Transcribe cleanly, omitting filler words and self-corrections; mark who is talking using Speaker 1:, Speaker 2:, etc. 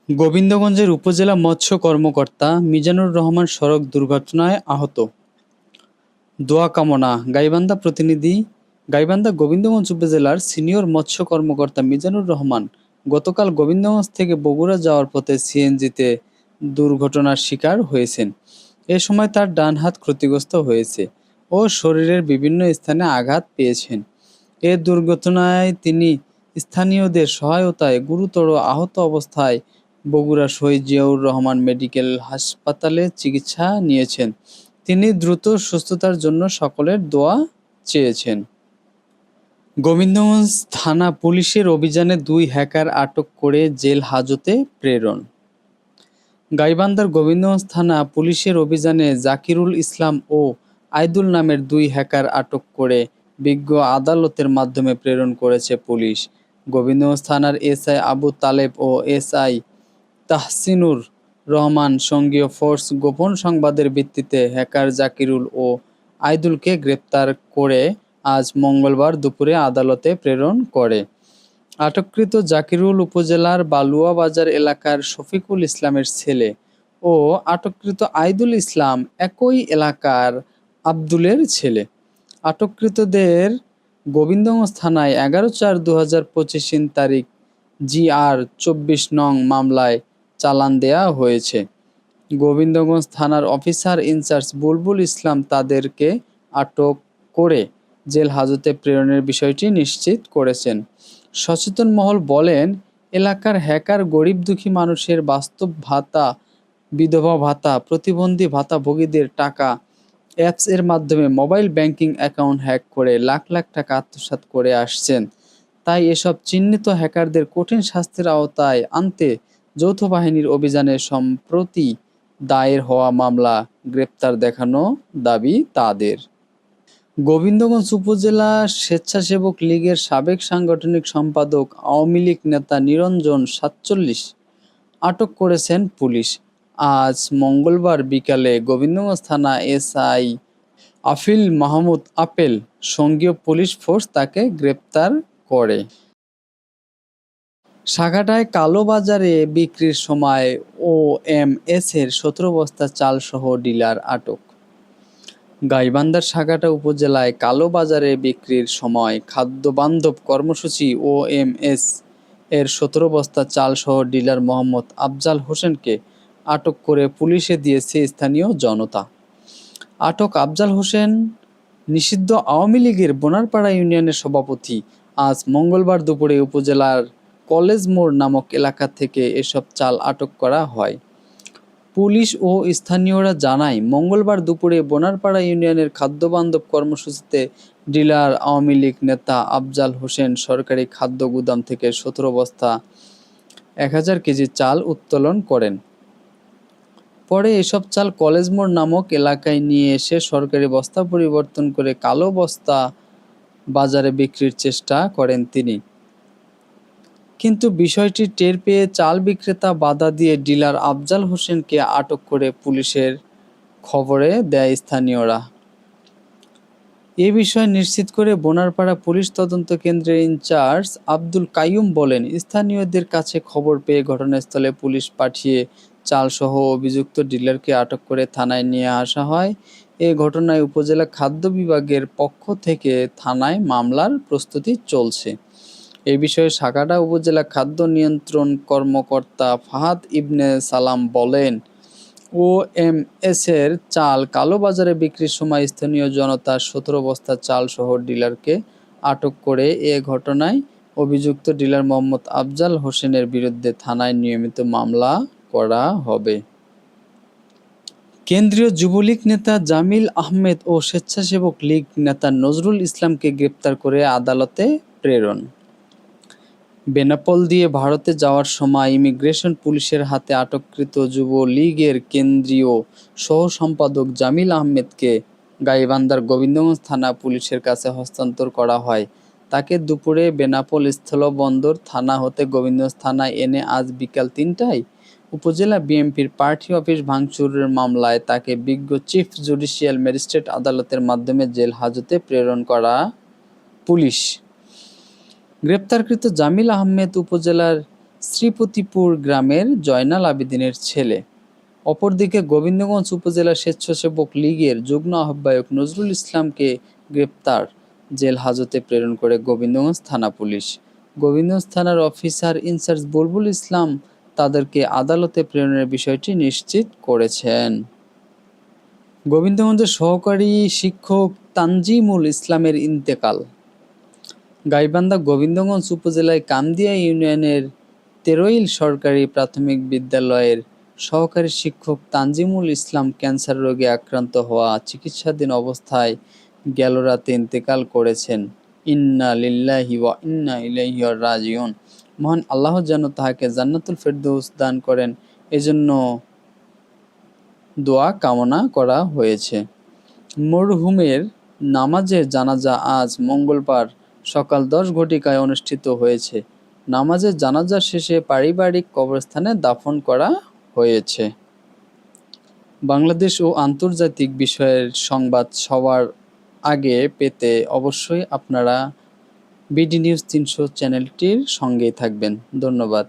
Speaker 1: গোবিন্দগঞ্জের উপজেলা মৎস্য কর্মকর্তা মিজানুর রহমান সড়ক দুর্ঘটনায় আহত। দোয়া কামনা। গাইবান্ধা প্রতিনিধি। গাইবান্ধা গোবিন্দগঞ্জ উপজেলার সিনিয়র মৎস্য কর্মকর্তা মিজানুর রহমান গতকাল গোবিন্দগঞ্জ থেকে বগুড়া যাওয়ার পথে সিএনজিতে দুর্ঘটনার শিকার হয়েছেন। এ সময় তার ডান হাত ক্ষতিগ্রস্ত হয়েছে ও শরীরের বিভিন্ন স্থানে আঘাত পেয়েছেন। এ দুর্ঘটনায় তিনি স্থানীয়দের সহায়তায় গুরুতর আহত অবস্থায় বগুড়া শহীদ জিয়াউর রহমান মেডিকেল হাসপাতালে চিকিৎসা নিয়েছেন। তিনি দ্রুত সুস্থতার জন্য সকলের দোয়া চেয়েছেন। গোবিন্দগঞ্জ থানা পুলিশের অভিযানে 2 হ্যাকার আটক করে জেল হাজতে প্রেরণ। গাইবান্ধার গোবিন্দগঞ্জ থানা পুলিশের অভিযানে জাকিরুল ইসলাম ও আইদুল নামের 2 হ্যাকার আটক করে বিজ্ঞ আদালতের মাধ্যমে প্রেরণ করেছে পুলিশ। গোবিন্দগঞ্জ থানার এসআই আবু তালেব ও এসআই তাহসিনুর রহমান সঙ্গীয় ফোর্স গোপন সংবাদের ভিত্তিতে হ্যাকার জাকিরুল ও আইদুলকে গ্রেপ্তার করে আজ মঙ্গলবার দুপুরে আদালতে প্রেরণ করে। আটককৃত জাকিরুল উপজেলার বালুয়া বাজার এলাকার শফিকুল ইসলামের ছেলে ও আটককৃত আইদুল ইসলাম একই এলাকার আব্দুলের ছেলে। আটককৃতদের গোবিন্দগঞ্জ থানায় 11/4/2025 তারিখ GR 24 নং মামলায় চালান দেয়া হয়েছে। গোবিন্দগঞ্জ থানার অফিসার ইনচার্জ বুলবুল ইসলাম তাদেরকে আটক করে জেল হাজতে প্রেরণের বিষয়টি নিশ্চিত করেছেন। সচেতন মহল বলেন, এলাকার হ্যাকার গরিব দুঃখী মানুষের বাস্তব ভাতা, বিধবা ভাতা, প্রতিবন্ধী ভাতাভোগীদের টাকা অ্যাপস এর মাধ্যমে মোবাইল ব্যাংকিং অ্যাকাউন্ট হ্যাক করে লাখ লাখ টাকা আত্মসাৎ করে আসছেন। তাই এসব চিহ্নিত হ্যাকারদের কঠিন শাস্তির আওতায় আনতে যৌথ বাহিনীর অভিযানে সম্প্রতি দায়ের হওয়া মামলা গ্রেপ্তার দেখানো দাবি তাদের। গোবিন্দগঞ্জ উপজেলা স্বেচ্ছাসেবক লীগের সাবেক সাংগঠনিক সম্পাদক আওয়ামী লীগ নেতা নিরঞ্জন ৪৭ আটক করেছেন পুলিশ। আজ মঙ্গলবার বিকালে গোবিন্দগঞ্জ থানা এসআই আফিল মাহমুদ আপেল সঙ্গীয় পুলিশ ফোর্স তাকে গ্রেপ্তার করে। সাঘাটায় কালোবাজারে বিক্রির সময় OMS এর 17 বস্তা চালসহ ডিলার আটক। গাইবান্ধার সাঘাটা উপজেলায় কালোবাজারে বিক্রির সময় খাদ্যবান্ধব কর্মসূচি OMS এর 17 বস্তা চালসহ ডিলার মোহাম্মদ আফজাল হোসেনকে আটক করে পুলিশে দিয়েছে স্থানীয় জনতা। আটক আফজাল হোসেন নিষিদ্ধ আওয়ামী লীগের বোনারপাড়া ইউনিয়নের সভাপতি। আজ মঙ্গলবার দুপুরে উপজেলার কলেজ মোড় নামক এলাকা থেকে এসব চাল আটক করা হয়। পুলিশ ও স্থানীয়রা জানায়, মঙ্গলবার দুপুরে বোনারপাড়া ইউনিয়নের খাদ্যবান্ধব কর্মসূচিতে ডিলার আওয়ামী লীগ নেতা আফজাল হোসেন সরকারি খাদ্য গুদাম থেকে 17 বস্তা 1000 কেজি চাল উত্তোলন করেন। পরে এসব চাল কলেজ মোড় নামক এলাকায় নিয়ে এসে সরকারি বস্তা পরিবর্তন করে কালো বস্তা বাজারে বিক্রির চেষ্টা করেন তিনি। কিন্তু বিষয়টি টের পেয়ে চাল বিক্রেতা বাধা দিয়ে ডিলার আফজাল হোসেনকে আটক করে পুলিশের খবরে দেয় স্থানীয়রা। এ বিষয় নিশ্চিত করে বোনারপাড়া পুলিশ তদন্ত কেন্দ্রের ইনচার্জ আব্দুল কাইয়ুম বলেন, স্থানীয়দের কাছে খবর পেয়ে ঘটনাস্থলে পুলিশ পাঠিয়ে চালসহ অভিযুক্ত ডিলারকে আটক করে থানায় নিয়ে আসা হয়। এ ঘটনায় উপজেলা খাদ্য বিভাগের পক্ষ থেকে থানায় মামলার প্রস্তুতি চলছে। এ বিষয়ে সাঘাটা উপজেলা খাদ্য নিয়ন্ত্রণ কর্মকর্তা ফাহাদ ইবনে সালাম বলেন, OMS এর চাল কালোবাজারে বিক্রির সময় স্থানীয় জনতা 17 বস্তা চালসহ ডিলারকে আটক করে এ ঘটনায় অভিযুক্ত ডিলার মোহাম্মদ আফজাল হোসেনের বিরুদ্ধে থানায় নিয়মিত মামলা করা হবে। কেন্দ্রীয় যুবলীগ নেতা জামিল আহমেদ ও স্বেচ্ছাসেবক লীগ নেতা নজরুল ইসলামকে গ্রেপ্তার করে আদালতে প্রেরণ। বেনাপোল দিয়ে ভারতে যাওয়ার সময় ইমিগ্রেশন পুলিশের হাতে আটককৃত যুবলীগের কেন্দ্রীয় সহ সম্পাদক জামিল আহমেদকে গাইবান্ধার গোবিন্দগঞ্জ থানা পুলিশের কাছে হস্তান্তর করা হয়। তাকে দুপুরে বেনাপোল স্থলবন্দর থানা হতে গোবিন্দগঞ্জ থানায় এনে আজ বিকাল 3টায় উপজেলা বিএনপির পার্টি অফিস ভাঙচুরের মামলায় তাকে বিজ্ঞ চিফ জুডিশিয়াল ম্যাজিস্ট্রেট আদালতের মাধ্যমে জেল হাজতে প্রেরণ করা পুলিশ। গ্রেপ্তারকৃত জামিল আহমেদ উপজেলার শ্রীপতিপুর গ্রামের জয়নাল আবেদিনের ছেলে। অপরদিকে গোবিন্দগঞ্জ উপজেলা স্বেচ্ছাসেবক লীগের যুগ্ম আহ্বায়ক নজরুল ইসলামকে গ্রেপ্তার, জেল হাজতে প্রেরণ করে গোবিন্দগঞ্জ থানা পুলিশ। গোবিন্দগঞ্জ থানার অফিসার ইনচার্জ বুলবুল ইসলাম তাদেরকে আদালতে প্রেরণের বিষয়টি নিশ্চিত করেছেন। গোবিন্দগঞ্জের সহকারী শিক্ষক তানজিমুল ইসলামের ইন্তেকাল। গাইবান্ধা গোবিন্দগঞ্জ উপজেলায় কামদিয়া ইউনিয়নের তেরোইল সরকারি প্রাথমিক বিদ্যালয়ের সহকারী শিক্ষক তানজিমুল ইসলাম ক্যান্সার রোগে আক্রান্ত হওয়া চিকিৎসাধীন অবস্থায় গেল রাতে ইন্তেকাল করেছেন। ইন্না লিল্লাহি ওয়া ইন্না ইলাইহি রাজিউন। মহান আল্লাহ যেন তাহাকে জান্নাতুল ফেরদৌস দান করেন, এজন্য দোয়া কামনা করা হয়েছে। মরহুমের নামাজে জানাজা আজ মঙ্গলবার সকাল 10 ঘটিকায় অনুষ্ঠিত হয়েছে। নামাজে জানাজা শেষে পারিবারিক কবরস্থানে দাফন করা হয়েছে। বাংলাদেশ ও আন্তর্জাতিক বিষয়ের সংবাদ সবার আগে পেতে অবশ্যই আপনারা বিডি নিউজ 300 চ্যানেলটির সঙ্গেই থাকবেন। ধন্যবাদ।